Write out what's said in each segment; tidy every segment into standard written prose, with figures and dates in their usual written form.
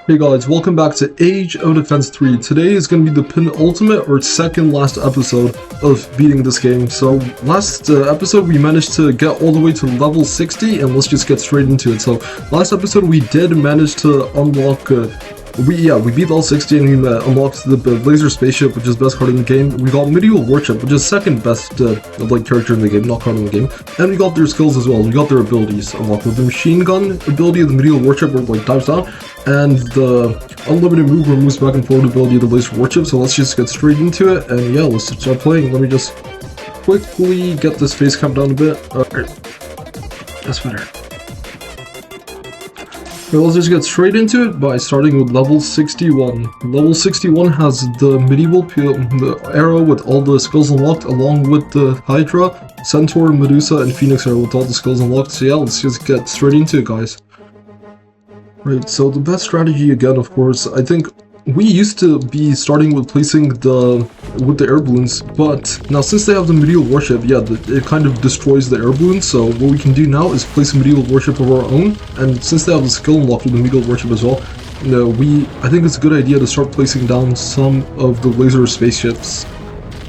Hey guys, welcome back to Age of Defense 3. Today is going to be the penultimate or second last episode of beating this game. So last episode we managed to get all the way to level 60 and let's just get straight into it. So last episode we did manage to unlock, we beat level 60 and we unlocked the laser spaceship, which is best card in the game. We got medieval warship, which is second best character in the game, not card in the game. And we got their skills as well, we got their abilities unlocked with the machine gun ability of the medieval warship where it dives down. And the unlimited move or moves back and forward ability of the laser warship. So let's just get straight into it, and yeah, let's start playing. Let me just quickly get this face cam down a bit. Alright, that's better. Okay, let's just get straight into it by starting with level 61. Level 61 has the medieval the arrow with all the skills unlocked, along with the Hydra, Centaur, Medusa, and Phoenix arrow with all the skills unlocked. So yeah, let's just get straight into it, guys. Right, so the best strategy again, of course, I think we used to be starting with placing with the air balloons, but now since they have the medieval warship, yeah, it kind of destroys the air balloons. So what we can do now is place a medieval warship of our own, and since they have the skill unlocked with the medieval warship as well, I think it's a good idea to start placing down some of the laser spaceships,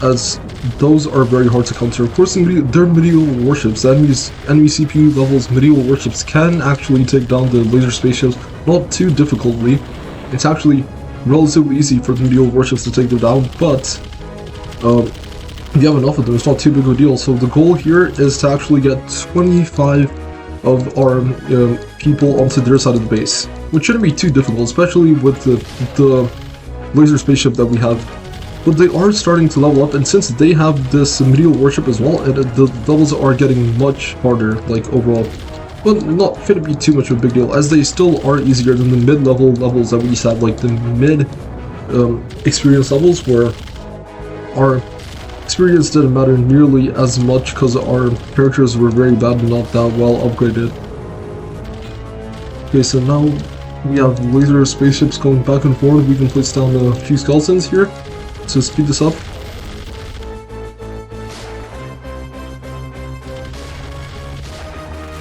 as those are very hard to counter. Of course, they're medieval warships. That means enemy CPU levels medieval warships can actually take down the laser spaceships not too difficultly. It's actually relatively easy for the medieval warships to take them down, but if you have enough of them, it's not too big of a deal. So the goal here is to actually get 25 of our people onto their side of the base, which shouldn't be too difficult, especially with the laser spaceship that we have. But they are starting to level up, and since they have this medieval warship as well, the levels are getting much harder, like overall. But not going to be too much of a big deal, as they still are easier than the mid-level levels that we used to have, like the mid-experience levels, where our experience didn't matter nearly as much because our characters were very bad and not that well upgraded. Okay, so now we have laser spaceships going back and forth. We can place down a few skeletons here to speed this up.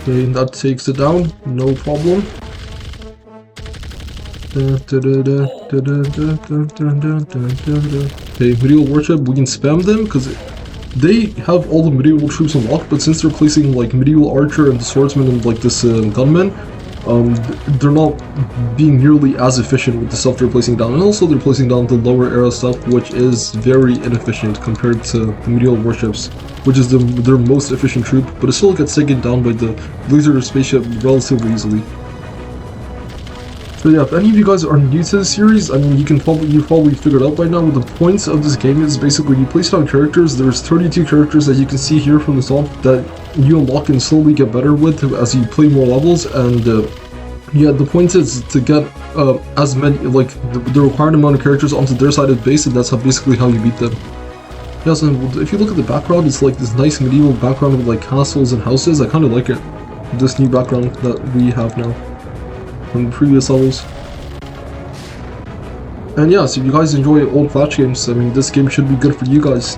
Okay, that takes it down, no problem. Okay, medieval warship, we can spam them because they have all the medieval troops unlocked, but since they're placing like medieval archer and the swordsman and like this gunman, they're not being nearly as efficient with the stuff they're placing down, and also they're placing down the lower era stuff, which is very inefficient compared to the medieval warships, which is their most efficient troop, but it still gets taken down by the laser spaceship relatively easily. So yeah, if any of you guys are new to this series, I mean, you've probably figured out by now what the points of this game is. Basically, you place down characters. There's 32 characters that you can see here from the top that you unlock and slowly get better with as you play more levels, and yeah, the point is to get as many, like the required amount of characters onto their side of the base, and that's basically how you beat them. Yeah, so if you look at the background, it's like this nice medieval background with like castles and houses. I kind of like it, this new background that we have now from the previous levels. And yeah, so if you guys enjoy old Flash games, I mean, this game should be good for you guys.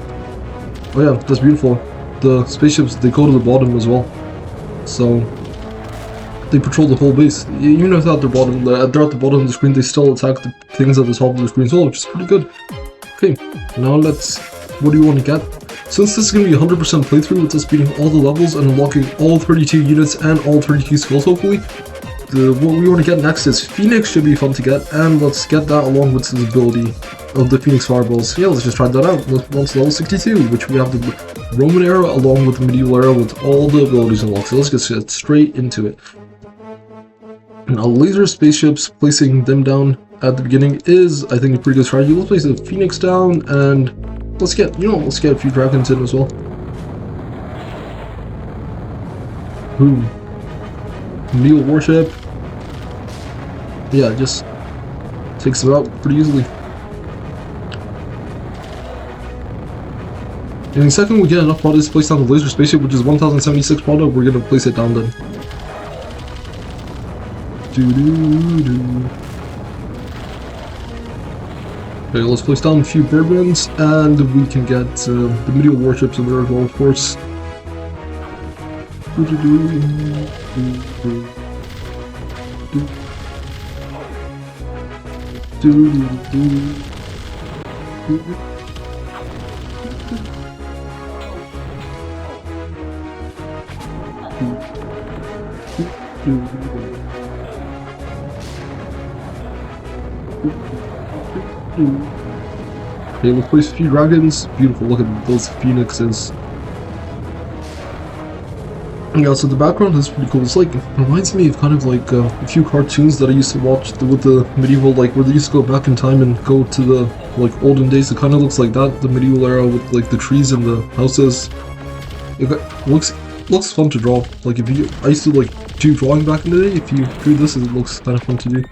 Oh yeah, that's beautiful. The spaceships, they go to the bottom as well, so they patrol the whole base. Even without they're at the bottom of the screen, they still attack the things at the top of the screen as well, which is pretty good. Okay, now what do you want to get? Since this is going to be 100% playthrough with us beating all the levels and unlocking all 32 units and all 32 skills hopefully, what we want to get next is Phoenix. Should be fun to get, and let's get that along with the ability of the Phoenix Fireballs. Yeah, let's just try that out. Let's level 62, which we have the Roman era along with the medieval era with all the abilities unlocked. So let's get straight into it. Now, laser spaceships, placing them down at the beginning is, I think, a pretty good strategy. Let's place the Phoenix down, and let's get a few dragons in as well. Boom. Medieval warship. Yeah, it just takes them out pretty easily. And in a second we get enough product to place down the laser spaceship, which is 1076 product, we're gonna place it down then. Okay, let's place down a few bourbons, and we can get the medieval warships in there as well, of course. Okay, let's place a few dragons. Beautiful, look at those phoenixes. Yeah, so the background is pretty cool. It's like, it reminds me of kind of like a few cartoons that I used to watch with the medieval, like where they used to go back in time and go to the like olden days. It kind of looks like that, the medieval era with like the trees and the houses. It looks fun to draw. Like I used to like do drawing back in the day. If you do this, it looks kind of fun to do.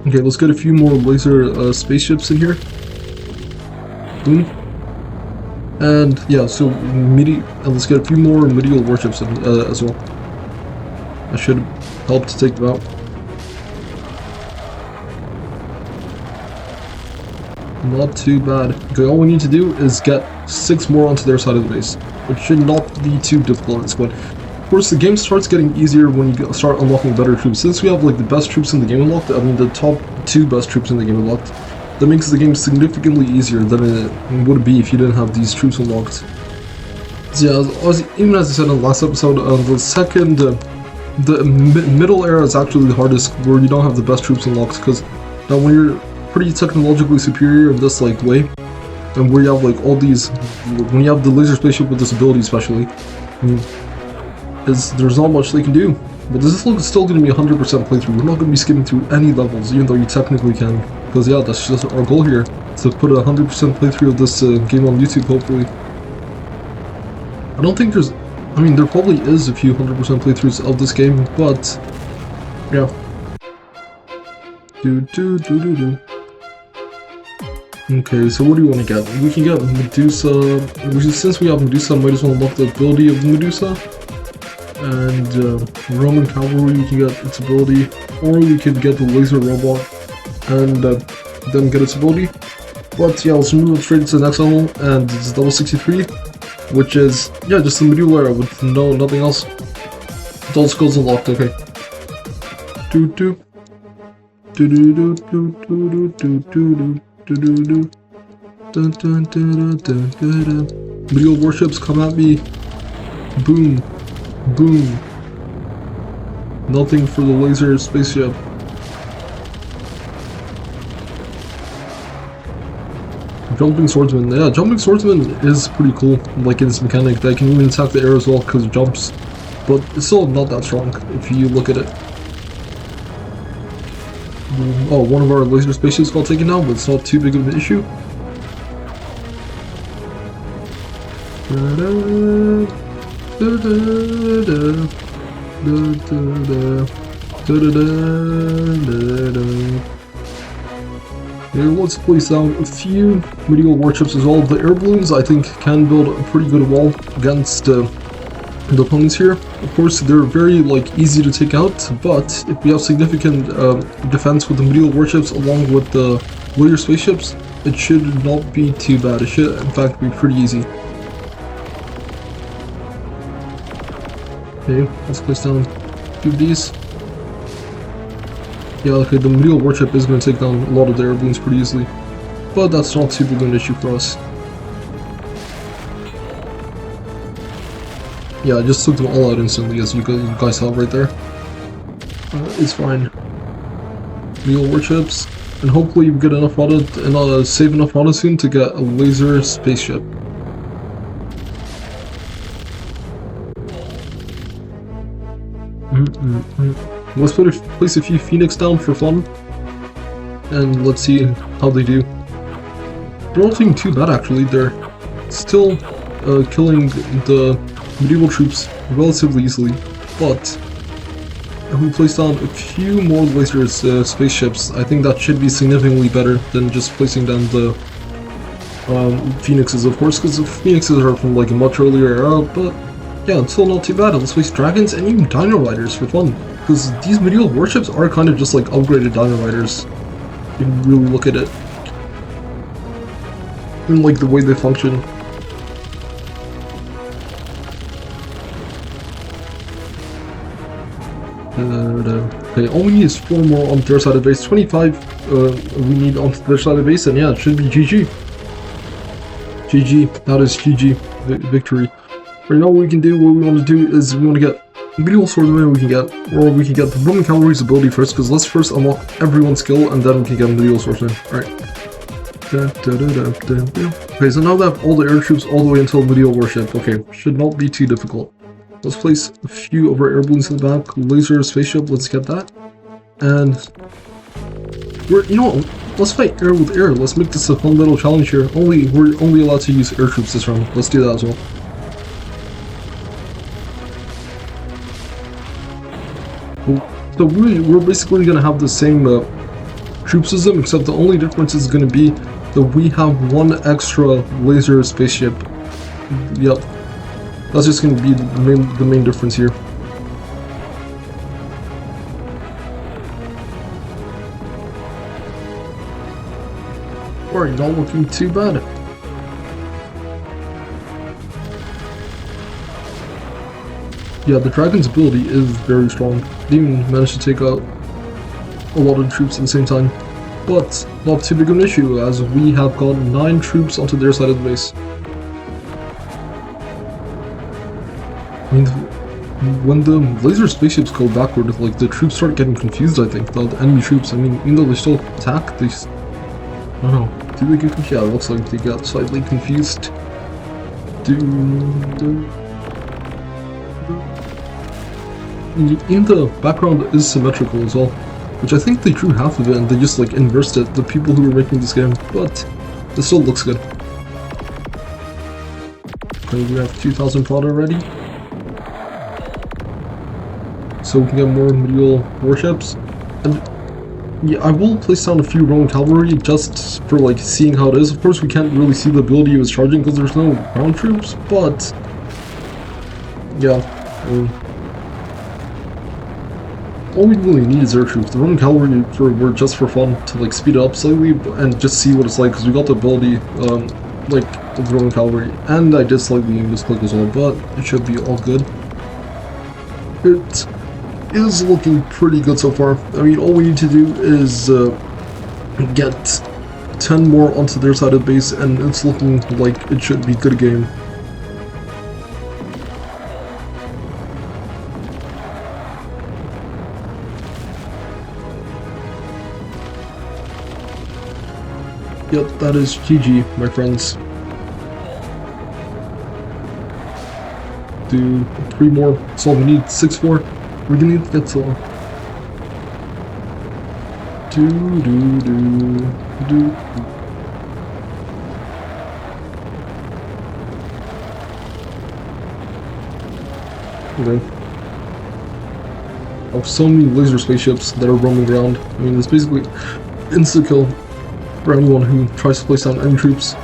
Okay, let's get a few more laser spaceships in here. Boom. And yeah, so let's get a few more medieval warships in, as well. I should help to take them out. Not too bad. Okay, all we need to do is get 6 more onto their side of the base, which should not be too difficult at this point. Of course, the game starts getting easier when you start unlocking better troops. Since we have like the best troops in the game unlocked, I mean the top 2 best troops in the game unlocked, that makes the game significantly easier than it would be if you didn't have these troops unlocked. So yeah, even as I said in the last episode, the middle era is actually the hardest, where you don't have the best troops unlocked, because now when you're pretty technologically superior in this like way, and where you have like all these, when you have the laser spaceship with this ability especially, there's not much they can do. But this is still going to be 100% playthrough. We're not going to be skipping through any levels, even though you technically can. Because yeah, that's just our goal here, to put a 100% playthrough of this game on YouTube, hopefully. I don't think there's... I mean, there probably is a few 100% playthroughs of this game, but... yeah. Okay, so what do you want to get? We can get Medusa... Since we have Medusa, might as well unlock the ability of Medusa. And Roman cavalry, you can get its ability, or you can get the laser robot and then get its ability. But yeah, let's move straight to the next level, and it's level 63, which is yeah, just the medieval era with nothing else. All skills unlocked. Okay. Medieval warships, come at me! Boom. Boom. Nothing for the laser spaceship. Jumping swordsman. Yeah, jumping swordsman is pretty cool, like in its mechanic. That can even attack the air as well because it jumps. But it's still not that strong if you look at it. Oh, one of our laser spaceships got taken down, but it's not too big of an issue. Here, let's place down a few medieval warships as well. The air balloons, I think, can build a pretty good wall against the opponents here. Of course, they're very easy to take out, but if we have significant defense with the medieval warships along with the laser spaceships, it should not be too bad. It should, in fact, be pretty easy. Okay, let's place down a few of these. Yeah, okay, the medieval warship is going to take down a lot of the air balloons pretty easily, but that's not too big of an issue for us. Yeah, I just took them all out instantly, as you guys saw right there. It's fine. Medieval warships, and hopefully we get enough auto and save enough auto soon to get a laser spaceship. Let's place a few Phoenix down for fun, and let's see how they do. They're not doing too bad actually. They're still killing the medieval troops relatively easily, but if we place down a few more laser spaceships, I think that should be significantly better than just placing down the Phoenixes, of course, because the Phoenixes are from a much earlier era, but yeah, it's still not too bad. Let's place dragons and even dino riders for fun, because these medieval warships are kind of just upgraded dino riders. You can really look at it, and the way they function. Okay, all we need is 4 more on their side of the base. 25 we need on their side of the base, and yeah, it should be GG. GG, that is GG. Victory. Right now what we can do, what we want to do is we want to get medieval swordsman we can get, or we can get the Roman cavalry's ability first, because let's first unlock everyone's skill, and then we can get medieval swordsman. Alright. Okay, so now that all the air troops all the way until medieval warship. Okay, should not be too difficult. Let's place a few of our air balloons in the back. Laser spaceship, let's get that. And you know what? Let's fight air with air. Let's make this a fun little challenge here. We're only allowed to use air troops this round. Let's do that as well. So we're basically gonna have the same troop system, except the only difference is gonna be that we have one extra laser spaceship. Yep. That's just going to be the main difference here. Alright, not looking too bad. Yeah, the Dragon's ability is very strong. They even managed to take out a lot of troops at the same time. But not too big of an issue, as we have got 9 troops onto their side of the base. I mean, when the laser spaceships go backward, like, the troops start getting confused, I think. The enemy troops, I mean, even though they still attack, they just, I don't know. Do they get confused? Yeah, it looks like they got slightly confused. In the background is symmetrical as well, which I think they drew half of it and they just, like, inversed it, the people who were making this game, but it still looks good. Okay, we have 2,000 prod already. So we can get more medieval warships. And yeah, I will place down a few Roman cavalry just for, like, seeing how it is. Of course, we can't really see the ability it was charging because there's no ground troops, but yeah. All we really need is air troops. The Roman cavalry were just for fun, to, like, speed it up slightly and just see what it's like, because we got the ability, like, the Roman cavalry. And I did slightly misclick as well, but it should be all good. It is looking pretty good so far. I mean, all we need to do is get 10 more onto their side of the base, and it's looking like it should be a good game. Yep, that is GG, my friends. Do 3 more. So we need 6 more. We're gonna need to get to Okay. I have so many laser spaceships that are roaming around. I mean, it's basically insta-kill for anyone who tries to place down enemy troops.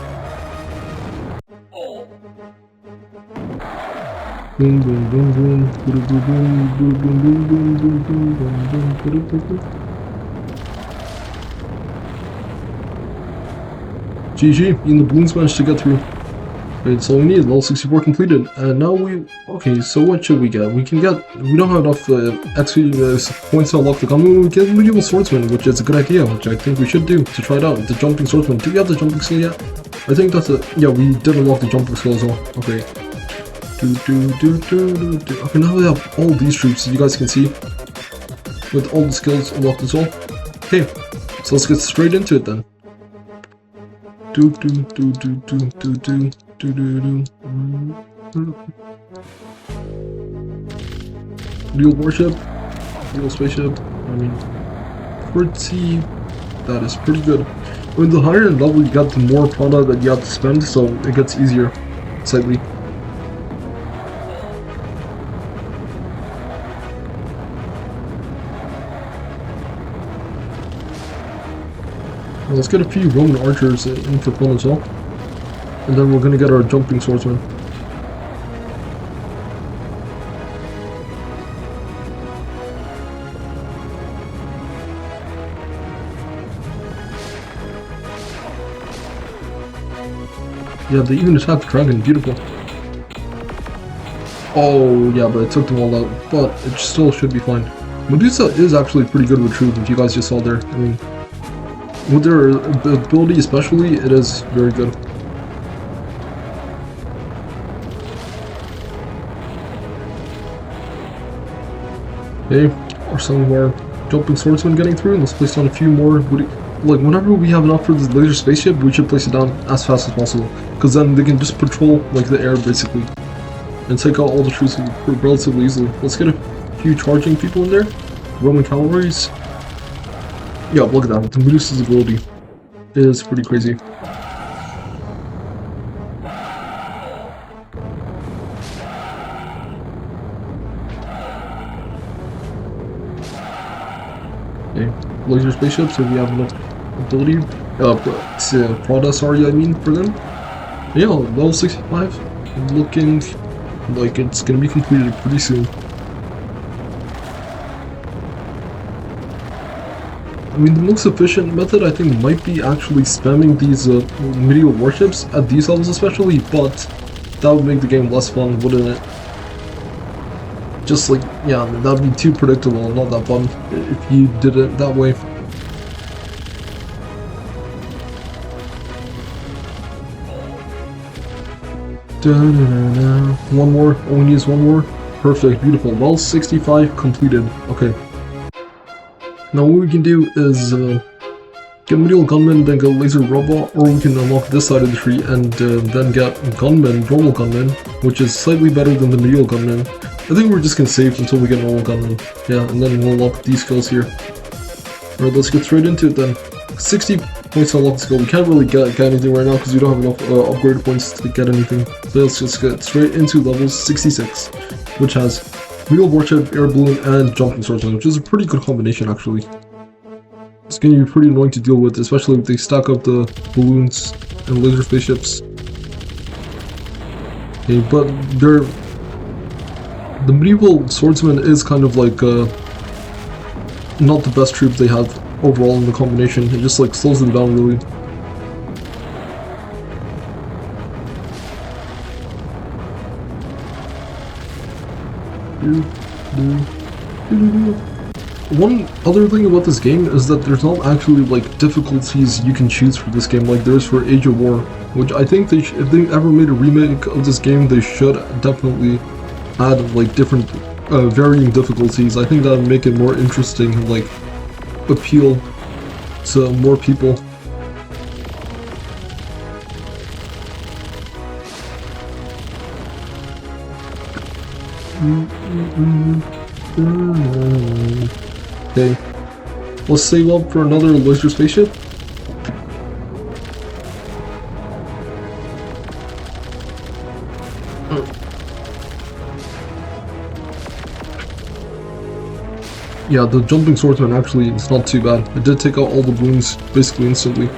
Boom, boom, boom, boom, boom, boom, boom, boom, boom, boom, boom, boom, boom, boom, boom. GG, even the balloons managed to get through. Okay, that's all we need. Level 64 completed. And now okay, so what should we get? We don't have enough XP points to unlock the gun. We get medieval swordsman, which is a good idea, which I think we should do to try it out. The jumping swordsman. Do we have the jumping skill yet? I think that's it. Yeah, we did unlock the jumping skill as well. Okay. Okay, now we have all these troops, as you guys can see, with all the skills unlocked as well. Okay, so let's get straight into it then. Dual warship, dual spaceship. I mean, that is pretty good. I mean, the higher in level you got, the more product that you have to spend, so it gets easier slightly. Let's get a few Roman archers in for fun as well. And then we're gonna get our jumping swordsman. Yeah, they even attacked the dragon. Beautiful. Oh, yeah, but it took them all out. But it still should be fine. Medusa is actually pretty good with Truth, if you guys just saw there. I mean, with their ability especially, it is very good. Okay, are some of our jumping swordsmen getting through? Let's place down a few more. Like, whenever we have enough for this laser spaceship, we should place it down as fast as possible. Because then they can just patrol, like, the air, basically. And take out all the troops relatively easily. Let's get a few charging people in there. Roman cavalries. Yeah, look at that. The Medusa's ability is pretty crazy. Okay, laser spaceships, so we have enough ability. Prada, sorry, I mean, for them. Yeah, level 65. Looking like it's gonna be completed pretty soon. I mean, the most efficient method, I think, might be actually spamming these medieval warships at these levels especially, but that would make the game less fun, wouldn't it? Just like, yeah, that would be too predictable and not that fun if you did it that way. One more, all we need is one more. Perfect, beautiful. Well, 65 completed. Okay. Now what we can do is get medieval gunmen, then get laser robot, or we can unlock this side of the tree and then get gunmen, normal gunmen, which is slightly better than the medieval gunmen. I think we're just gonna save until we get normal gunmen. Yeah, and then we'll unlock these skills here. Alright, let's get straight into it then. 60 points to unlock the skill. We can't really get anything right now because we don't have enough upgrade points to get anything. So let's just get straight into level 66, which has medieval warship, air balloon, and jumping swordsman, which is a pretty good combination actually. It's going to be pretty annoying to deal with, especially if they stack up the balloons and laser spaceships. Okay, but the medieval swordsman is kind of like not the best troop they have overall in the combination. It just like slows them down really. One other thing about this game is that there's not actually like difficulties you can choose for this game like there is for Age of War, which I think if they ever made a remake of this game, they should definitely add like different varying difficulties. I think that would make it more interesting and like appeal to more people. Okay, let's save up for another laser spaceship. Yeah, the jumping swordsman actually is not too bad. It did take out all the balloons basically instantly.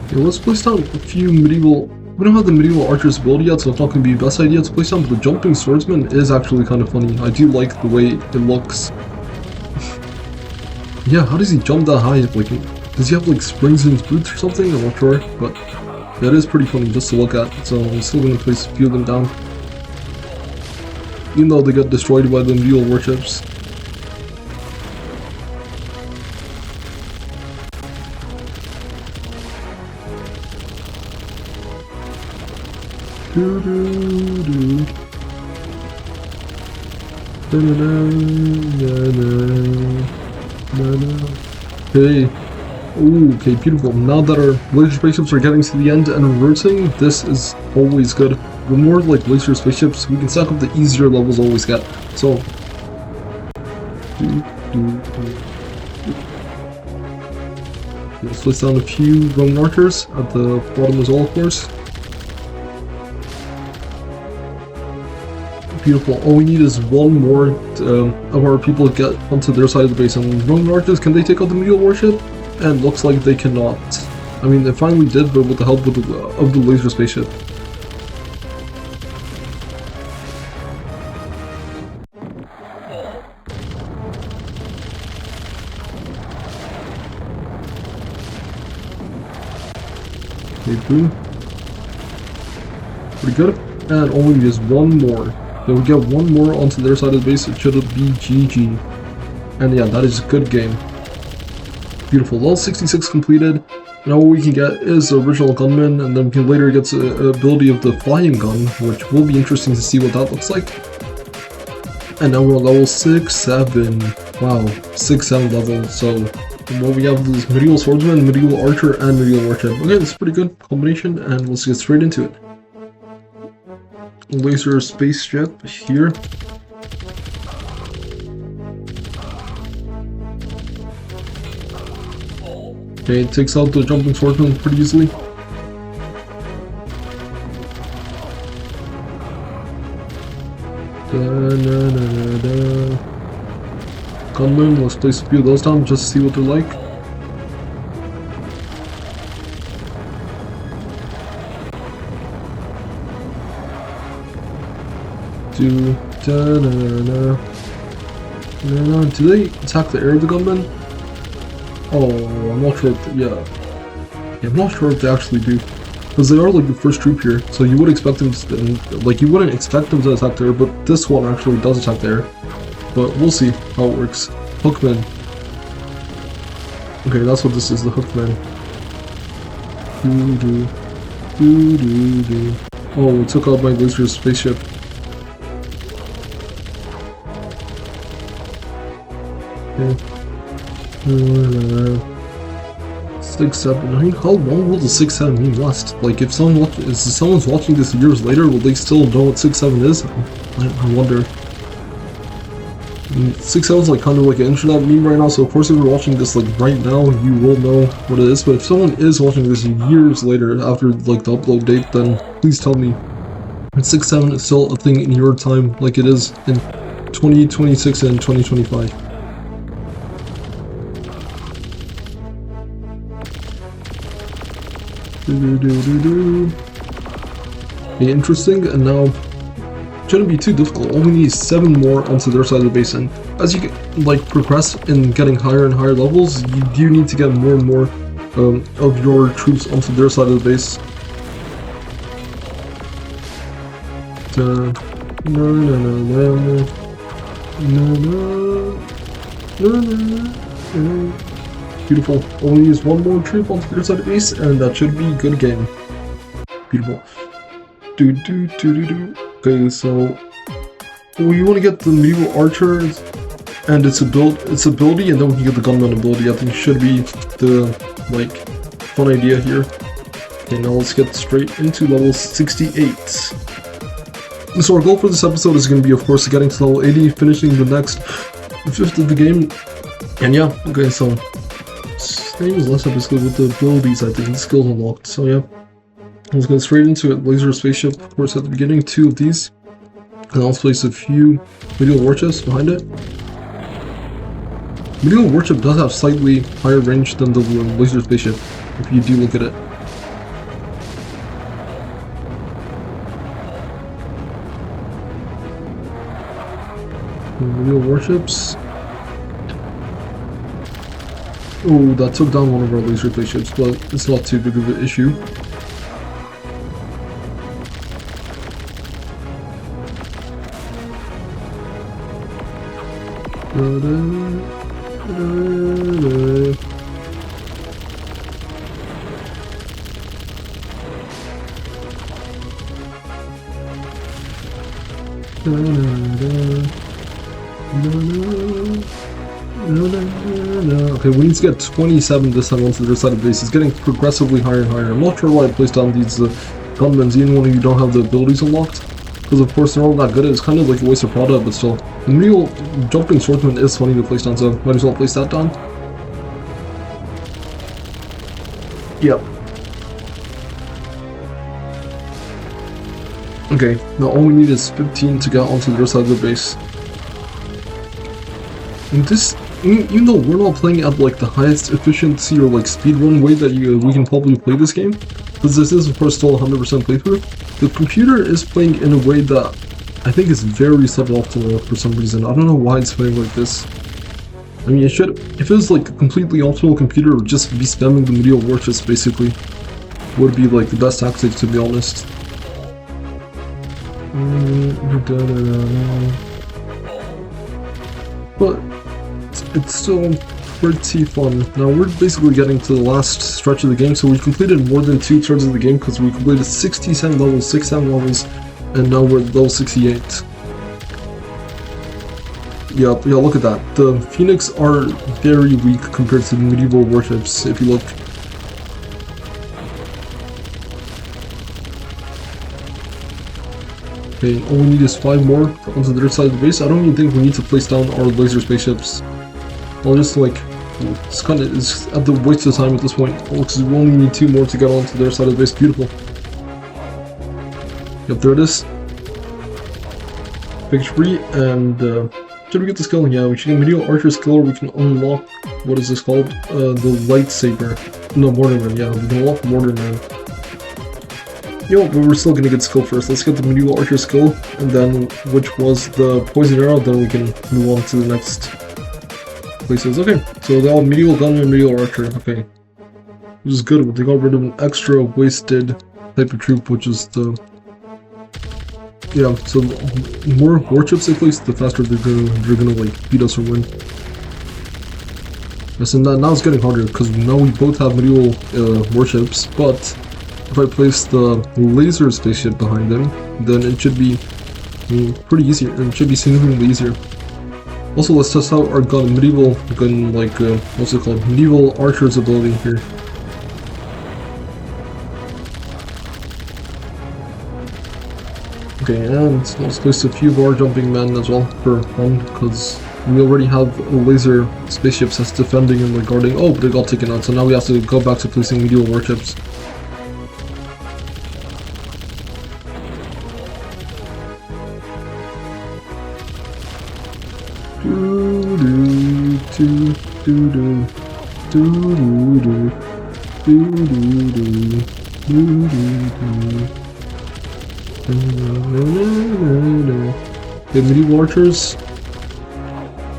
Okay, let's place down a few medieval. We don't have the medieval archer's ability yet, so it's not going to be the best idea to place down, but the jumping swordsman is actually kind of funny. I do like the way it looks. Yeah, how does he jump that high? Like, does he have like springs in his boots or something? I'm not sure, but that is pretty funny just to look at. So I'm still going to place a few of them down, even though they got destroyed by the medieval warships. Okay. Ooh, okay, beautiful. Now that our laser spaceships are getting to the end and reversing, this is always good. The more like laser spaceships we can stack up, the easier levels always get. So let's place down a few Roman archers at the bottom as well, of course. Beautiful. All we need is one more of our people to get onto their side of the base. And Roman archers, can they take out the medieval warship? And looks like they cannot. I mean, they finally did, but with the help of the laser spaceship. Okay, boom. Pretty good. And only just one more. So we get one more onto their side of the base, it should be GG. And yeah, that is a good game. Beautiful. Level 66 completed. Now what we can get is the original gunman, and then we can later get the ability of the flying gun, which will be interesting to see what that looks like. And now we're on level 6-7. Wow, 6-7 level. So what we have is medieval swordsman, medieval archer, and medieval warship. Okay, that's a pretty good combination, and let's get straight into it. Laser spaceship here. Okay, it takes out the jumping swordsman pretty easily. Gunman, let's place a few of those down just to see what they're like. Do they attack the air of the gunman? Oh, I'm not sure if I'm not sure if they actually do. Because they are like the first troop here, so you would expect them to, like, you wouldn't expect them to attack the air, but this one actually does attack the air. But we'll see how it works. Hookman. Okay, that's what this is, the Hookman. Oh, it took out my laser spaceship. Okay. 6-7. I mean, how long will the 6-7 meme last? Like, if someone's watching this years later, will they still know what 6-7 is? I wonder. 6-7 is like kind of like an internet meme right now, so of course if you're watching this like right now, you will know what it is. But if someone is watching this years later after like the upload date, then please tell me. 6-7 is still a thing in your time, like it is in 2026 and 2025. Okay, interesting, and now shouldn't be too difficult. All we need is 7 more onto their side of the base, and as you like progress in getting higher and higher levels, you do need to get more and more of your troops onto their side of the base. Beautiful. Only use one more troop onto their side of the base, and that should be a good game. Beautiful. Okay, so we want to get the medieval archer and its ability, and then we can get the gunman ability. I think should be the like fun idea here. Okay, now let's get straight into level 68. So our goal for this episode is going to be, of course, getting to level 80, finishing the next 5th of the game, and yeah. Okay, so same as last episode with the abilities, I think, the skills unlocked. So yeah, let's get straight into it. Laser spaceship, of course, at the beginning, 2 of these, and I'll place a few medieval warships behind it. Medieval warship does have slightly higher range than the laser spaceship, if you do look at it. Medieval warships. Oh, that took down one of our laser spaceships, but it's not too big of an issue. Okay, we need to get 27 this time onto the other side of the base. It's getting progressively higher and higher. I'm not sure why I placed down these gunmen, even when you don't have the abilities unlocked. Because of course they're all that good, it's kind of like a waste of product, but still. The real jumping swordsman is funny to place down, so might as well place that down. Yep. Okay, now all we need is 15 to get onto the other side of the base. And this, even though we're not playing at like the highest efficiency or like speedrun way that we can probably play this game, because this is of course still 100% playthrough, the computer is playing in a way that I think is very suboptimal for some reason. I don't know why it's playing like this. I mean, if it was like a completely optimal computer, it would just be spamming the medieval warships basically. would be like the best tactic, to be honest. But it's still pretty fun. Now we're basically getting to the last stretch of the game, so we completed more than 2/3 of the game because we completed 67 levels, 67 levels, and now we're at level 68. Yeah, look at that. The Phoenix are very weak compared to the medieval warships, if you look. Okay, all we need is 5 more onto the other side of the base. I don't even think we need to place down our laser spaceships. I'll just like, it's at the waste of time at this point, because we only need 2 more to get onto their side of the base. Beautiful. Yep, there it is. Victory, and should we get the skill? Yeah, we should get medieval archer skill, or we can unlock, what is this called? The lightsaber. No, Mortarman, yeah, we can unlock Mortarman. Yo, but we're still gonna get skill first. Let's get the medieval archer skill, and then, which was the poison arrow, then we can move on to the next places. Okay, so they're all medieval gunner and medieval archer, okay. Which is good, but they got rid of an extra wasted type of troop, which is the... Yeah, so the more warships they place, the faster they're gonna like beat us or win. Yes, and now it's getting harder because now we both have medieval warships, but if I place the laser spaceship behind them, then it should be pretty easier. It should be significantly easier. Also, let's test out our gun, medieval gun, like what's it called? Medieval archer's ability here. Okay, and let's place a few bar jumping men as well for fun, because we already have laser spaceships that's defending and like guarding. Oh, but they got taken out, so now we have to go back to placing medieval warships. Okay, medieval archers.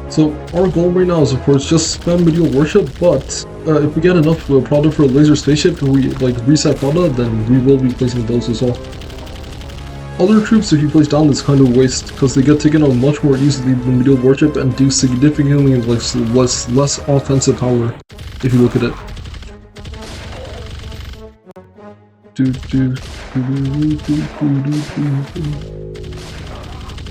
So our goal right now is, of course, just spam medieval worship, but if we get enough product for a laser spaceship and we like reset product, then we will be placing those as well. Other troops, if you place down, it's kind of waste because they get taken out much more easily than medieval worship and do significantly less offensive power if you look at it.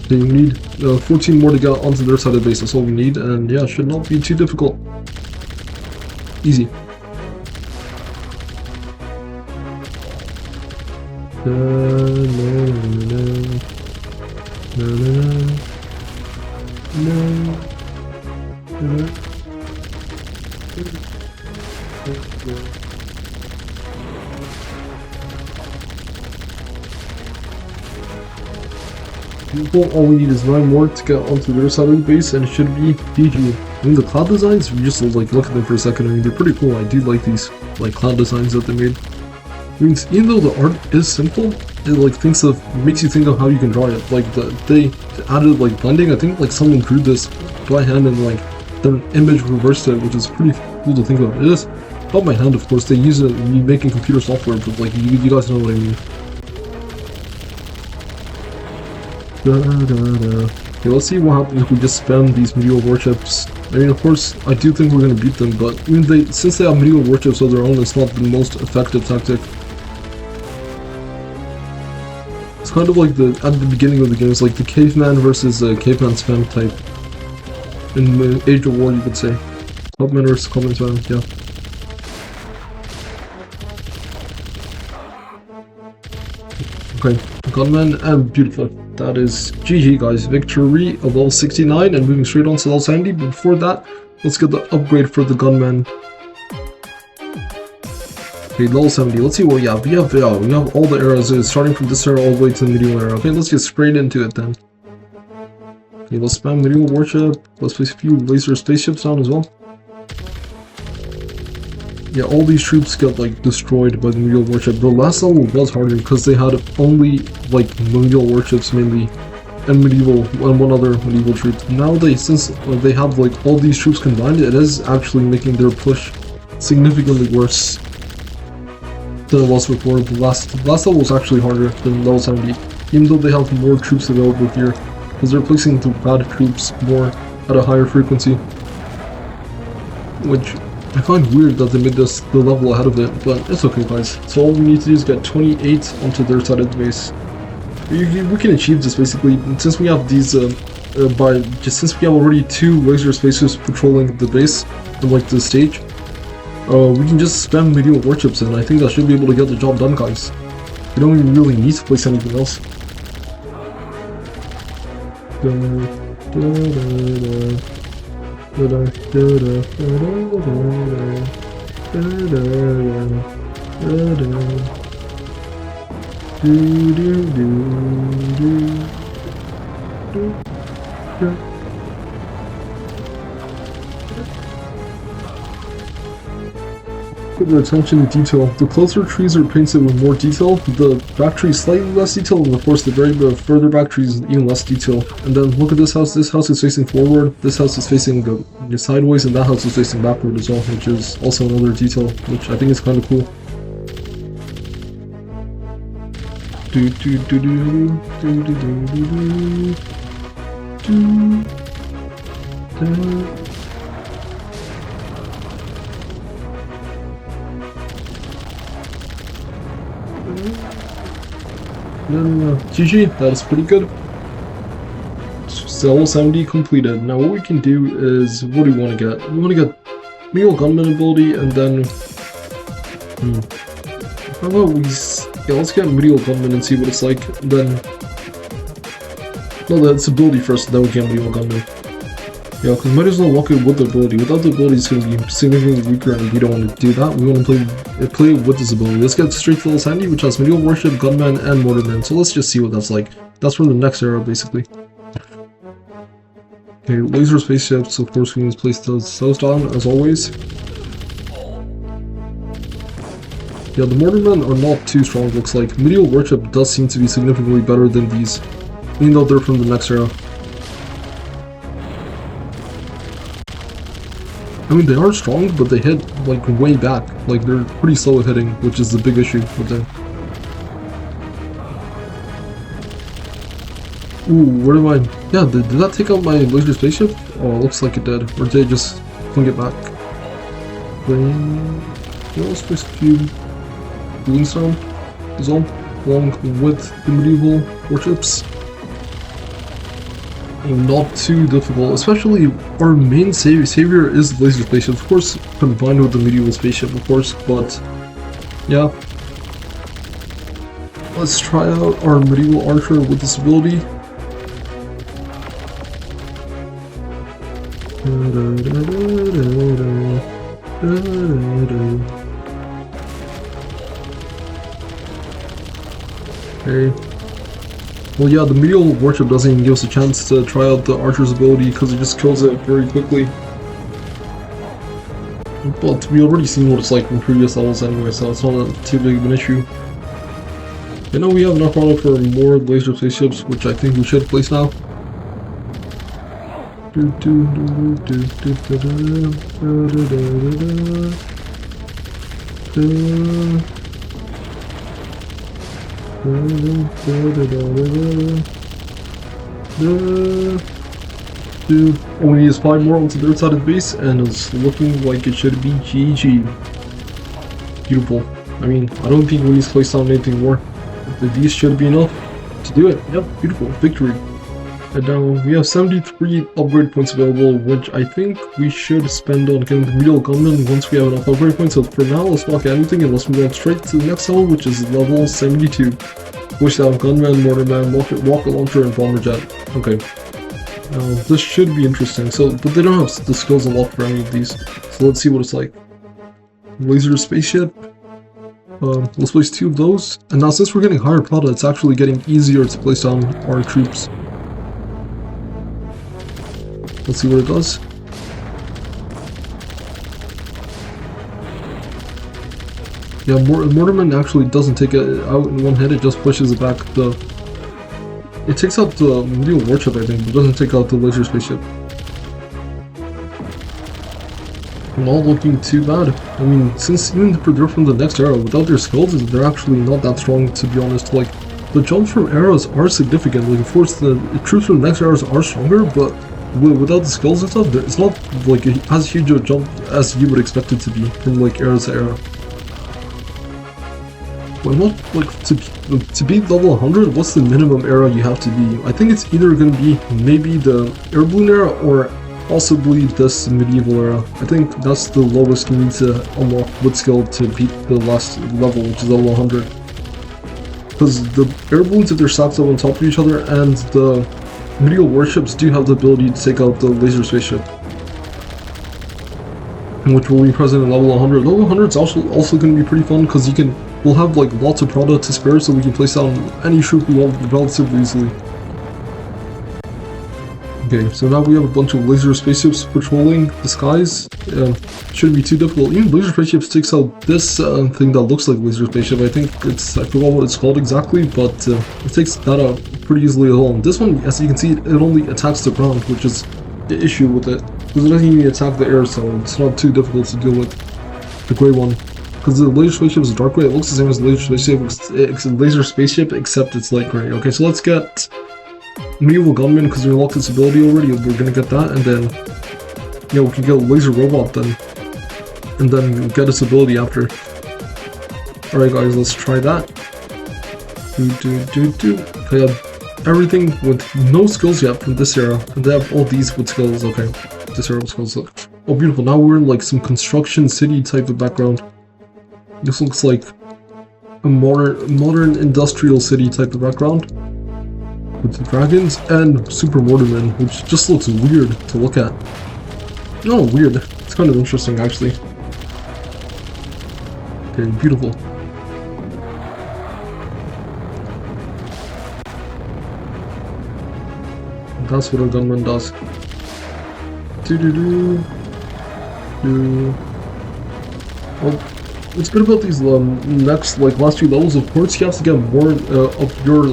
So you need 14 more to get onto their side of the base, that's all we need, and yeah, should not be too difficult. Easy. All we need is 9 more to get onto their side of the base, and it should be GG. I mean, the cloud designs, if you just like look at them for a second, I mean, they're pretty cool. I do like these like cloud designs that they made. I mean, even though the art is simple, it like makes you think of how you can draw it. Like they added like blending. I think like someone drew this by hand and like then image reversed it, which is pretty cool to think about. It is not by hand, of course. They use it making computer software, but like you guys know what I mean. Okay, let's see what happens if we just spam these medieval warships. I mean, of course, I do think we're gonna beat them, but since they have medieval warships of their own, it's not the most effective tactic. It's kind of like at the beginning of the game, it's like the caveman versus caveman spam type. In Age of War, you could say. Clubman versus clubman spam, yeah. Okay, gunman, and beautiful. That is GG, guys. Victory of level 69 and moving straight on to level 70. But before that, let's get the upgrade for the gunman. Okay, level 70. Let's see what we have. We have all the arrows, starting from this arrow all the way to the medieval arrow. Okay, let's get straight into it then. Okay, let's spam medieval warship. Let's place a few laser spaceships down as well. Yeah, all these troops got like destroyed by the medieval warship. The last level was harder because they had only like medieval warships mainly, and one other medieval troop. Now since they have like all these troops combined, it is actually making their push significantly worse. than it was before. The last level was actually harder than level 70, even though they have more troops available here, because they're placing the bad troops more at a higher frequency. Which I find weird that they made this the level ahead of it, but it's okay, guys. So all we need to do is get 28 onto their side of the base. We can achieve this basically, since we have these, since we have already 2 laser spacers patrolling the base, and like the stage, we can just spam medieval warships, and I think that should be able to get the job done, guys. We don't even really need to place anything else. Put your attention to detail. The closer trees are painted with more detail, the back tree is slightly less detailed, and of course the very further back tree is even less detail. And then look at this house is facing forward, this house is facing sideways, and that house is facing backward as well, which is also another detail, which I think is kind of cool. GG, that is pretty good. Level 70 completed. Now what we can do is, what do we want to get? We want to get medieval gunman ability, and then how about let's get medieval gunman and see what it's like. Then no, that's ability first, then we get medieval gunman. Yeah, because might as well walk it with the ability. Without the ability, it's going to be significantly weaker, and we don't want to do that. We want to play with this ability. Let's get straight to level 70, which has medieval warship, gunman, and mortarman. So let's just see what that's like. That's for the next era, basically. Okay, laser spaceships. Of course, we need to place those down as always. Yeah, the mortarmen are not too strong. It looks like medieval warship does seem to be significantly better than these, even though they're from the next era. I mean, they are strong, but they hit, like, way back. Like, they're pretty slow at hitting, which is the big issue with them. Ooh, where do I... Yeah, did that take out my laser spaceship? Oh, it looks like it did. Or did it just fling it back? Then... let's place a few balloons down as well, along with the medieval warships. Not too difficult, especially our main savior is the laser spaceship, of course, combined with the medieval spaceship, of course, but yeah. Let's try out our medieval archer with this ability. Okay. Well, yeah, the medieval warship doesn't even give us a chance to try out the archer's ability because it just kills it very quickly. But we already seen what it's like from previous levels anyway, so it's not too big of an issue. You know, we have enough ammo for more laser spaceships, which I think we should place now. We need to 5 more onto their side of the base, and it's looking like it should be GG. Beautiful. I mean, I don't think we need to place down anything more. These should be enough to do it. Yep, beautiful. Victory. And now we have 73 upgrade points available, which I think we should spend on getting the medieval gunman once we have enough upgrade points. So for now, let's not get anything and let's move on straight to the next level, which is level 72. Which have gunman, mortarman, rocket launcher, and bomber jet. Okay. Now this should be interesting. So, but they don't have the skills unlocked for any of these. So let's see what it's like. Laser spaceship. Let's place 2 of those. And now since we're getting higher plata, it's actually getting easier to place down our troops. Let's see what it does. Yeah, mortarman actually doesn't take it out in one hit, it just pushes it back. It takes out the medieval warship, I think, but doesn't take out the laser spaceship. not looking too bad. I mean, since even if they're from the next era, without their skulls, they're actually not that strong, to be honest. Like, the jumps from eras are significant. Like, of course, the troops from the next eras are stronger, but without the skulls and stuff, it's not like as huge a jump as you would expect it to be from like era to era. Well, not like to beat level 100. What's the minimum era you have to be? I think it's either going to be maybe the air balloon era or possibly this medieval era. I think that's the lowest you need to unlock with skill to beat the last level, which is level 100. Because the air balloons, if they're stacked up on top of each other, and the medieval warships do have the ability to take out the laser spaceship, which will be present in level 100. Level 100 is also going to be pretty fun because we'll have like lots of product to spare, so we can place down any troop we want relatively easily. Okay, so now we have a bunch of laser spaceships patrolling the skies. Shouldn't be too difficult. Even laser spaceships takes out this thing that looks like laser spaceship. I forgot what it's called exactly, but it takes that out pretty easily as well. And this one, as you can see, it only attacks the ground, which is the issue with it. Because it doesn't even attack the air, so it's not too difficult to deal with. The grey one. Because the laser spaceship is dark gray, it looks the same as the laser spaceship, except it's light gray. Okay, so let's get medieval gunman, because we unlocked its ability already. We're gonna get that, and then yeah, we can get a laser robot then, and then get its ability after. Alright guys, let's try that. Okay, I have everything with no skills yet from this era, and they have all these with skills. Okay, this era with skills. Oh beautiful, now we're in like some construction city type of background. This looks like a modern industrial city type of background. With the dragons and Super Mortarman, which just looks weird to look at. No, weird. It's kind of interesting, actually. Okay, beautiful. That's what a gunman does. Well, what's good about these last few levels, of course, you have to get more of your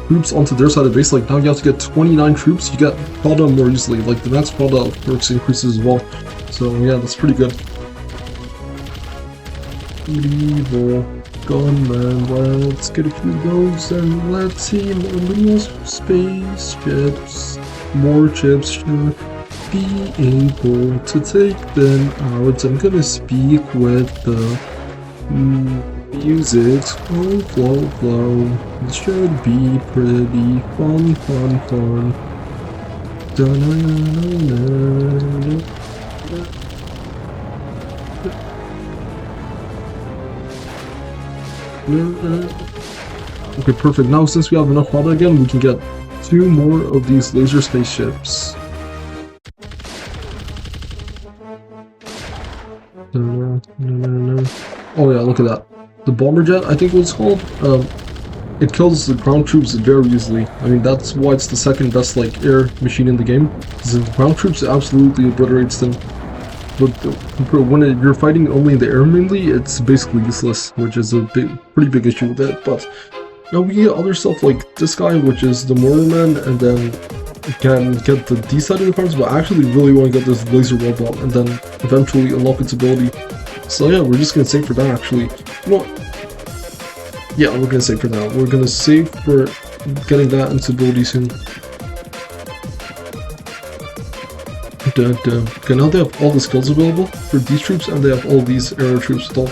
troops onto their side of the base. Like now you have to get 29 troops, you get Prada more easily. Like the max Prada perks increases as well. So yeah, that's pretty good. Medieval gunman, let's get a few of those and let's see more medieval spaceships. More chips should be able to take them out. I'm gonna speak with the music, flow. It should be pretty fun. Okay, perfect. Now since we have enough product again, we can get 2 more of these laser spaceships. Oh yeah, look at that. The bomber jet, I think what it's called, it kills the ground troops very easily. I mean, that's why it's the second best air machine in the game. Because the ground troops absolutely obliterates them. But when you're fighting only in the air mainly, it's basically useless, which is a pretty big issue with it. But now we get other stuff like this guy, which is the Mortarman, and then can get the D side of the cards, but I actually really want to get this laser robot and then eventually unlock its ability. So yeah, we're just gonna save for that actually. You know what? Yeah, we're gonna save for that. We're gonna save for getting that into ability soon. Okay, now they have all the skills available for these troops, and they have all these air troops with all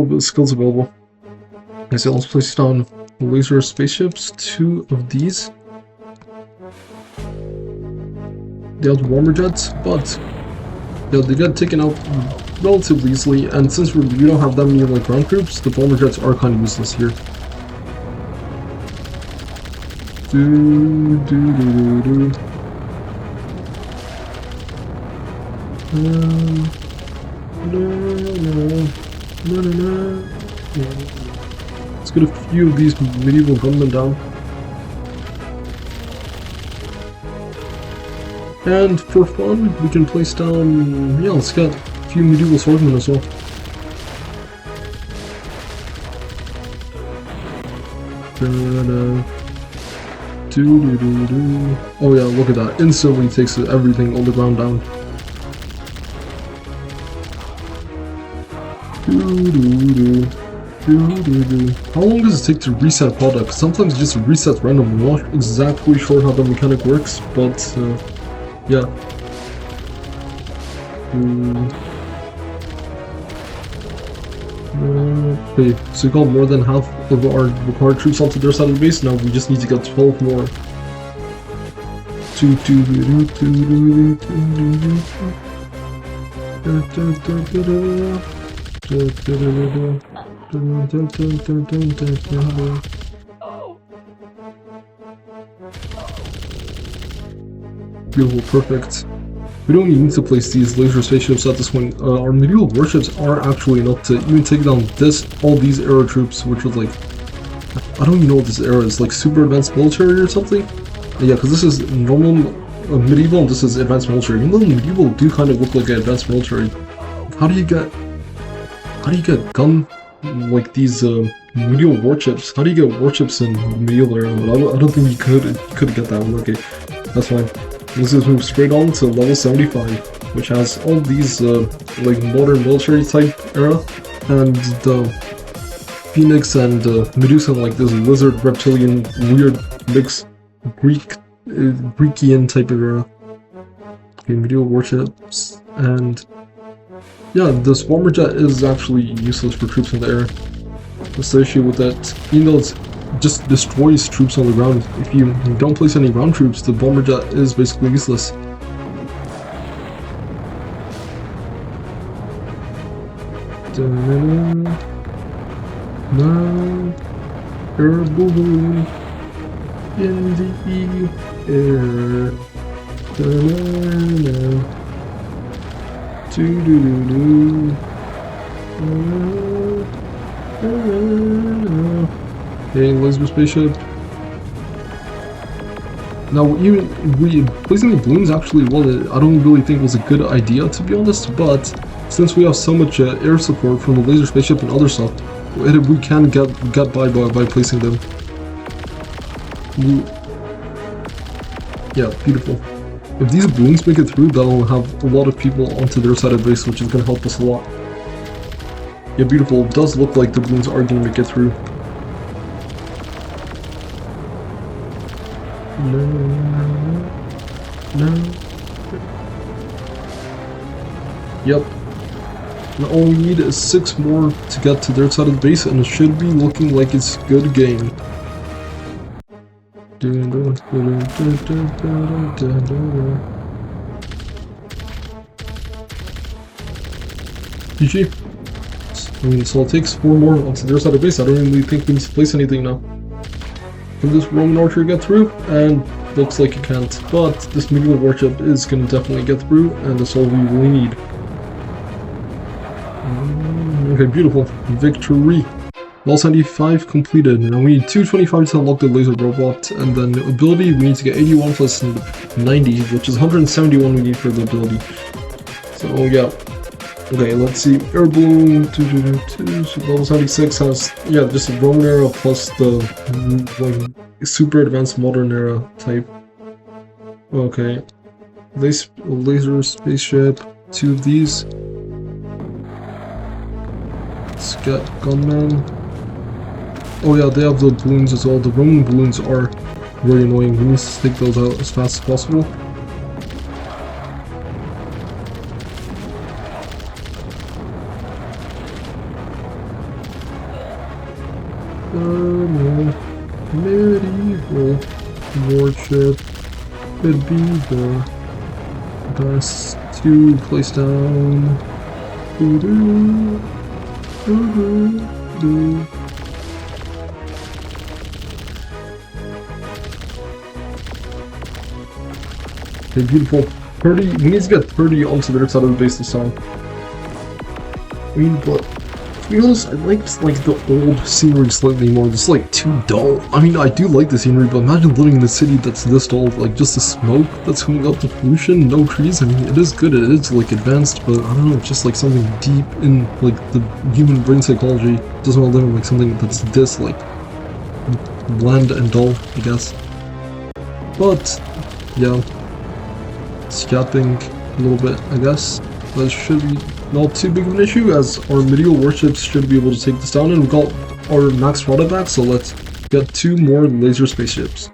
the skills available. Okay, so let's place down laser spaceships, 2 of these. They have bomber jets, but they get taken out relatively easily, and since we don't have that many ground troops, the bomber jets are kind of useless here. Let's get a few of these medieval gunmen down. And for fun, we can place down, yeah, let's get a few medieval swordsmen as well. Oh yeah, look at that. Instantly takes everything on the ground down. How long does it take to reset a product? Sometimes it just resets randomly. I'm not exactly sure how the mechanic works, but yeah. Okay, so we got more than half of our required troops onto their side of the base. Now we just need to get 12 more. Beautiful, perfect. We don't even need to place these laser spaceships at this point. Our medieval warships are actually enough to even take down all these era troops, which was like, I don't even know what this era is, like super advanced military or something? Yeah, because this is normal medieval and this is advanced military. Even though medieval do kind of look like an advanced military. How do you get gun like these medieval warships? How do you get warships in medieval era? I don't think you could get that one. Okay, that's fine. Let's just move straight on to level 75, which has all these like modern military type era, and the Phoenix and Medusa, like this lizard reptilian weird mix Greekian type of era. Okay, medieval warships, and yeah, this bomber jet is actually useless for troops in the air. That's the issue with that. Even though it just destroys troops on the ground, if you don't place any ground troops, the bomber jet is basically useless. Now, air balloon in the air. Okay, laser spaceship. Now, even placing the balloons actually, well, I don't really think was a good idea, to be honest, but since we have so much air support from the laser spaceship and other stuff, we can get by placing them. Yeah, beautiful. If these balloons make it through, that'll have a lot of people onto their side of the base, which is going to help us a lot. Yeah, beautiful. It does look like the balloons are going to make it through. No. Yep. Now all we need is 6 more to get to their side of the base, and it should be looking like it's a good game. GG. I mean, so it takes 4 more onto their side of the base. I don't really think we need to place anything now. Can this Roman archer get through? And looks like it can't. But this medieval warship is going to definitely get through, and that's all we really need. Okay, beautiful. Victory. Level 75 completed. Now we need 225 to unlock the laser robot, and then ability we need to get 81 plus 90, which is 171 we need for the ability. So yeah. Okay, let's see. Air balloon 222. So level 76 has just a Roman era plus the like super advanced modern era type. Okay. Laser spaceship. 2 of these. Let's get gunman. Oh yeah, they have the balloons as well. The Roman balloons are very annoying. We need to take those out as fast as possible. Medieval warship could be the best to place down. Okay, beautiful. 30. We need to get 30 onto their side of the base this time. I mean, but to be honest, I liked like the old scenery slightly more. It's like too dull. I mean, I do like the scenery, but imagine living in a city that's this dull. Like just the smoke that's coming up, the pollution, no trees. I mean, it is good. It is like advanced, but I don't know. It's just like something deep in like the human brain psychology. Doesn't want to live in like something that's this like bland and dull, I guess. But yeah, scalping a little bit, I guess. But it should be not too big of an issue, as our medieval warships should be able to take this down, and we got our max product back, so let's get 2 more laser spaceships.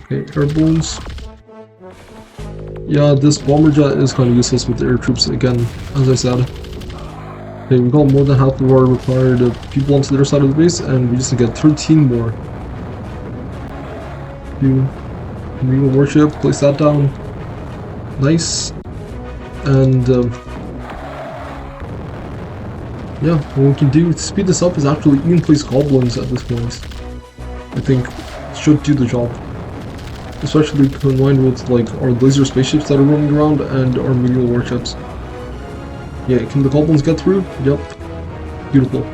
Okay, air balloons. Yeah, this bomber jet is kind of useless with the air troops again, as I said. Okay, we got more than half of our required people onto the other side of the base, and we just need to get 13 more. Medieval warship, place that down. Nice. And yeah, what we can do to speed this up is actually even place goblins at this point. I think should do the job. Especially combined with like our laser spaceships that are roaming around and our medieval warships. Yeah, can the goblins get through? Yep. Beautiful.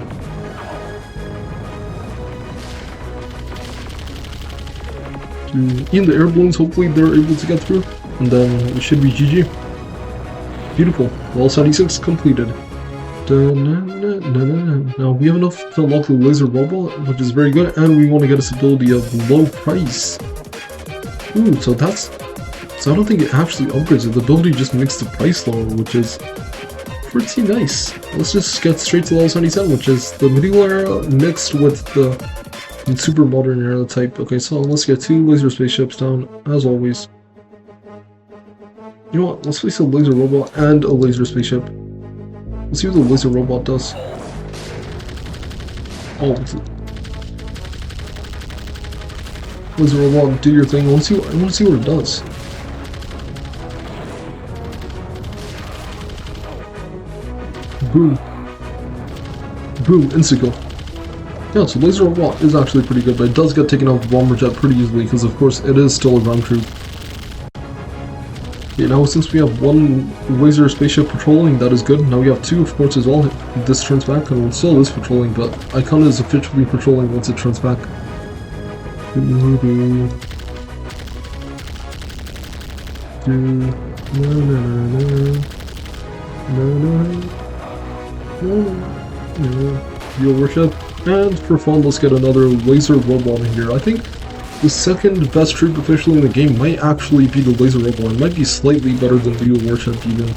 Even the air balloons, hopefully they're able to get through. And then it should be GG. Beautiful. Level 76 completed. Now we have enough to unlock the laser robot, which is very good, and we want to get this ability of low price. Ooh, so I don't think it actually upgrades it. The ability just makes the price lower, which is pretty nice. Let's just get straight to level 77, which is the medieval era mixed with the super modern era type. Okay, so let's get 2 laser spaceships down, as always. You know what, let's place a laser robot and a laser spaceship. Let's see what the laser robot does. Oh, laser robot, do your thing. I want to see what it does. Boom. Boom, insta-kill. Yeah, so laser robot is actually pretty good, but it does get taken out of the bomber jet pretty easily, because of course it is still a ground troop. Okay, now since we have 1 laser spaceship patrolling, that is good. Now we have 2, of course, as well. This turns back, and it still is patrolling, but Icon is officially patrolling once it turns back. Your worship. And for fun, let's get another laser robot in here. I think the second best troop officially in the game might actually be the laser robot. It might be slightly better than Medieval Warship even.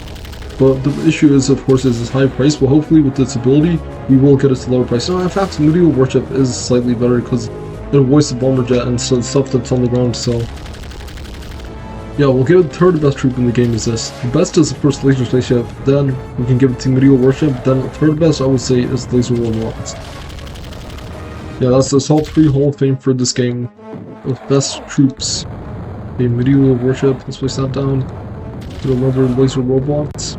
But the issue is, of course, is its high price, but hopefully with its ability, we will get it to lower price. No, in fact, Medieval Warship is slightly better because it avoids the bomber jet and stuff that's on the ground, so... yeah, we'll give it the 3rd best troop in the game is this. The best is, of course, laser spaceship, then we can give it to Medieval Warship, then the 3rd best, I would say, is laser robots. Yeah, that's the Assault 3 Hall of Fame for this game. With best troops. Okay, Medieval Warship, let's place that down. Do another laser robot.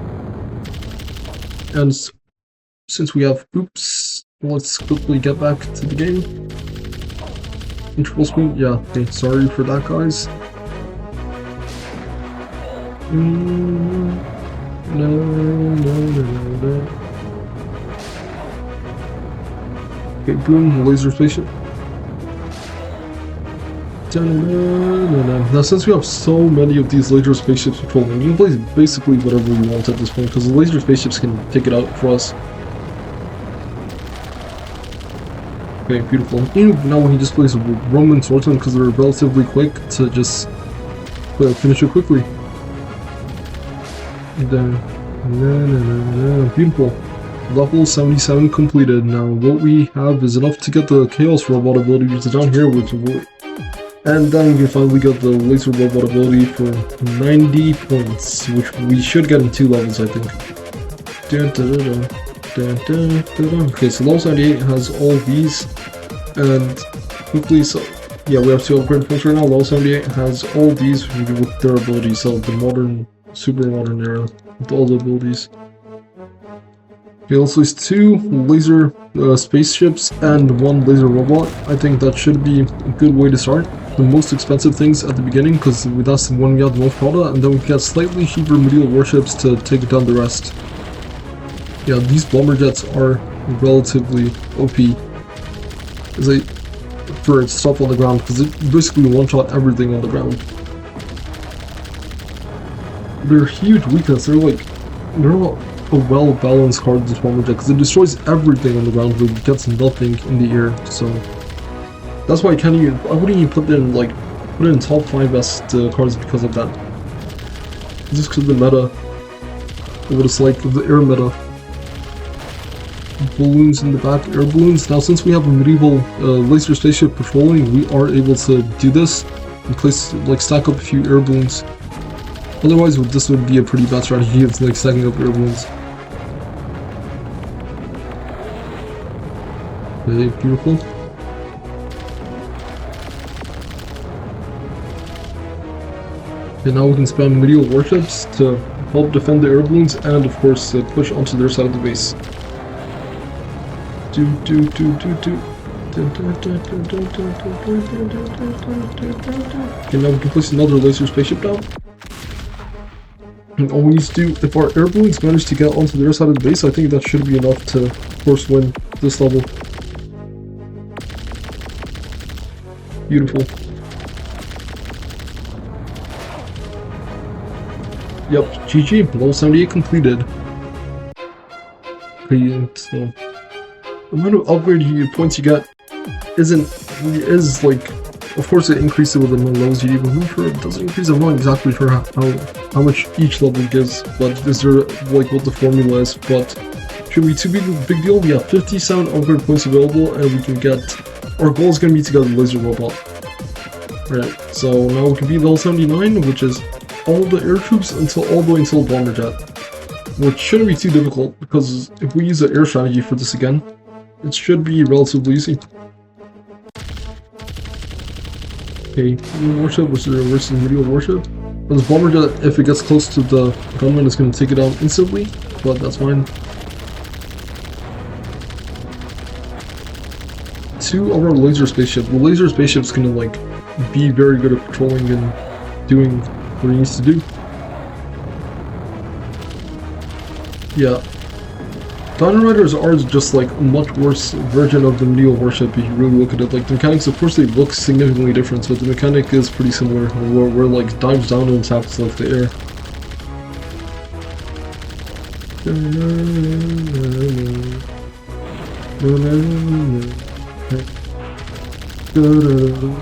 And since we have oops, let's quickly get back to the game. Control screen, yeah, okay, sorry for that, guys. No. Okay, boom, laser spaceship. Now since we have so many of these laser spaceships patrolling, we can place basically whatever we want at this point, because the laser spaceships can take it out for us. Okay, beautiful. Now we can just place Roman swordsmen because they're relatively quick to just finish it quickly. Beautiful. Level 77 completed. Now what we have is enough to get the Chaos Robot ability, which is down here, and then we can finally get the Laser Robot ability for 90 points, which we should get in 2 levels, I think. Okay, so level 78 has all these, and quickly, so yeah, we have 2 upgrade points right now. Level 78 has all these with their abilities, so the modern, super modern era with all the abilities. Okay, also is 2 laser spaceships and 1 laser robot. I think that should be a good way to start. The most expensive things at the beginning, because that's when we have the most product, and then we get slightly cheaper medieval warships to take down the rest. Yeah, these bomber jets are relatively OP for stuff on the ground, because it basically one-shot everything on the ground. They're huge weakness. They're not a well-balanced card, this bomber jet, because it destroys everything on the ground, but it gets nothing in the air. So that's why I wouldn't even put it in top 5 best cards because of that. Just because of the meta. What it's like, the air meta. Balloons in the back, air balloons. Now since we have a medieval laser spaceship patrolling, we are able to do this and place, like, stack up a few air balloons. Otherwise this would be a pretty bad strategy of, like, stacking up air balloons. Okay, beautiful. Okay, now we can spam medieval warships to help defend the air balloons and, of course, push onto their side of the base. Okay, now we can place another laser spaceship down. And all we need to do, if our air balloons manage to get onto their side of the base, I think that should be enough to, of course, win this level. Beautiful. Yep, GG, level 78 completed. Okay, so the amount of upgrade points you get is like, of course it increases with the more levels you do, but I'm not sure it doesn't increase. I'm not exactly sure how much each level gives, but is there, like, what the formula is, but should be too big deal. We have 57 upgrade points available, and we can get, our goal is going to be to get a laser robot. Right, so now we can be level 79, which is all the air troops all the way until bomber jet, which shouldn't be too difficult, because if we use the air strategy for this again, it should be relatively easy. Okay, warship versus medieval warship. This bomber jet, if it gets close to the gunman, is going to take it down instantly, but that's fine. Two of our laser spaceship. The laser spaceship's going to, like, be very good at patrolling and doing what it needs to do. Yeah. Dino Riders are just, like, a much worse version of the medieval warship if you really look at it. Like, the mechanics, of course, they look significantly different, but the mechanic is pretty similar, where like, dives down and taps, like, the air.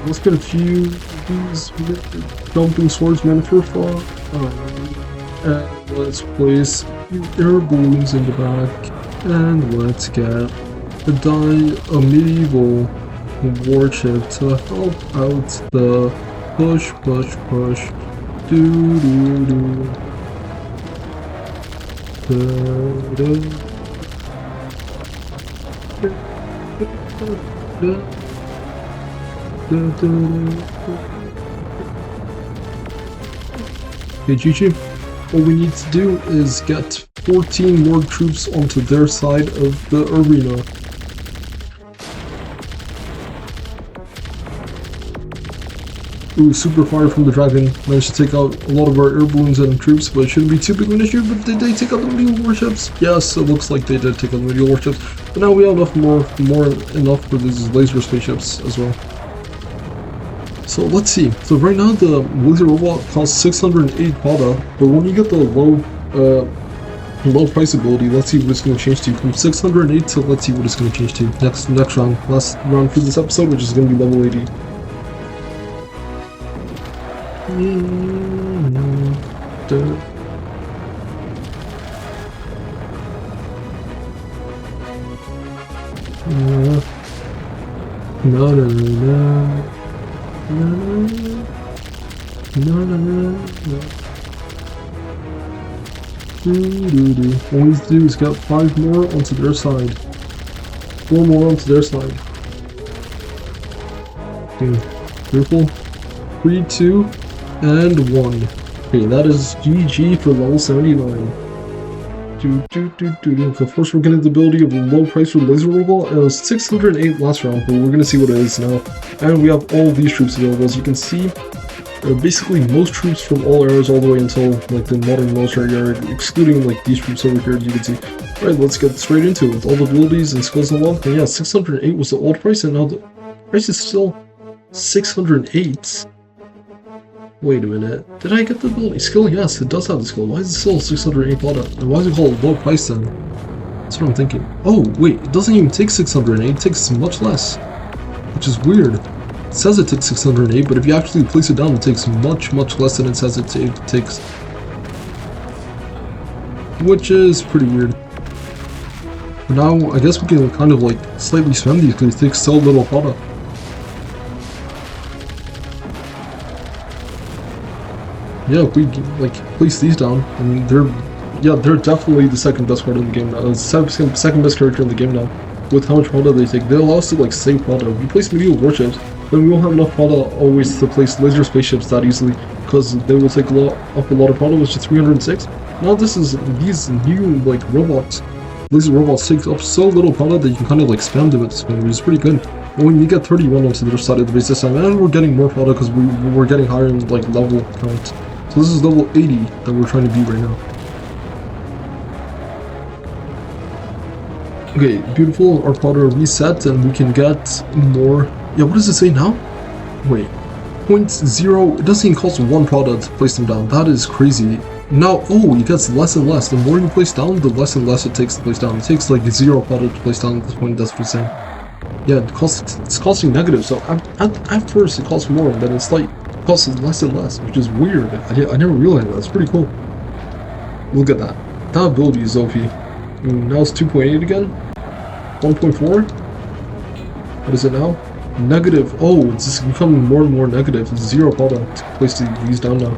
Let's get a few of these jumping swordsmen for fun. And let's place air balloons in the back. And let's get a medieval warship to help out the push. Okay, GG. All we need to do is get 14 more troops onto their side of the arena. Ooh, super fire from the dragon. Managed to take out a lot of our air balloons and troops, but it shouldn't be too big of an issue. But did they take out the medieval warships? Yes, it looks like they did take out the medieval warships. But now we have enough for these laser spaceships as well. So let's see. So right now the laser robot costs 608 pada, but when you get the low price ability, let's see what it's going to change to. From 608 to, let's see what it's going to change to next round. Last round for this episode, which is going to be level 80. All we need to do is get 5 more onto their side. 4 more onto their side. Okay, beautiful. 3, 2, and 1. Okay, that is GG for level 79. Of course, we're getting the ability of low price for laser robot. It was 608 last round, but we're gonna see what it is now. And we have all these troops available. As you can see, basically most troops from all eras all the way until, like, the modern military era, excluding, like, these troops over here, as you can see. Alright, let's get straight into it with all the abilities and skills unlocked. And yeah, 608 was the old price, and now the price is still 608. Wait a minute, did I get the ability skill? Yes, it does have the skill. Why is it still 608 pada? And why is it called low price then? That's what I'm thinking. Oh, wait, it doesn't even take 608, it takes much less. Which is weird. It says it takes 608, but if you actually place it down, it takes much less than it says it takes. which is pretty weird. But now, I guess we can kind of like slightly spam these because it takes so little product. Yeah, if we like place these down, I mean they're definitely the second best card in the game now. Second best character in the game now. With how much product they take, they allow us to like save product. If we place medieval warships, then we won't have enough product always to place laser spaceships that easily, because they will take up a lot of product, which is 306. Now these new like robots, laser robots take up so little product that you can kind of like spam them at this point, which is pretty good. When you get 31 onto the other side of the base this time, and we're getting more product because we're getting higher in like level count. So this is level 80 that we're trying to beat right now. Okay, beautiful, our product reset and we can get more. Yeah, what does it say now? Wait, 0.0, it doesn't even cost one product to place them down. That is crazy. Now, oh, it gets less and less. The more you place down, the less and less it takes to place down. It takes like 0 product to place down at this point, that's what it's saying. Yeah, it's costing negative, so at first it costs more, and then it's like, it costs less and less, which is weird. I never realized that, it's pretty cool. Look at that. That ability is OP. Now it's 2.8 again? 1.4? What is it now? Negative. Oh, it's just becoming more and more negative. It's 0 product. Place these down now.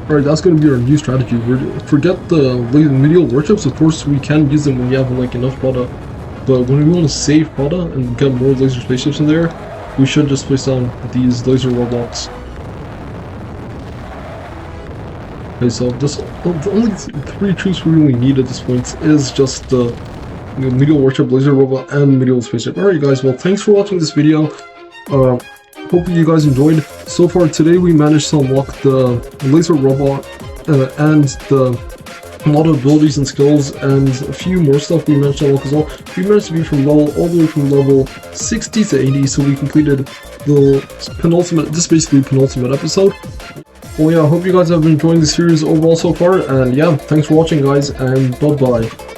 Alright, that's going to be our new strategy. Forget the medieval warships. Of course, we can use them when we have like enough product. But when we want to save product and get more laser spaceships in there, we should just place down these laser robots. Okay, so the only 3 troops we really need at this point is just the medieval warship, laser robot, and medieval spaceship. Alright guys, well thanks for watching this video. Hope you guys enjoyed. So far today we managed to unlock the laser robot and a lot of abilities and skills, and a few more stuff we managed to unlock as well. We managed to be from all the way from level 60 to 80, so we completed the penultimate, this is basically penultimate episode. Well yeah, I hope you guys have been enjoying the series overall so far, and yeah, thanks for watching guys, and bye bye.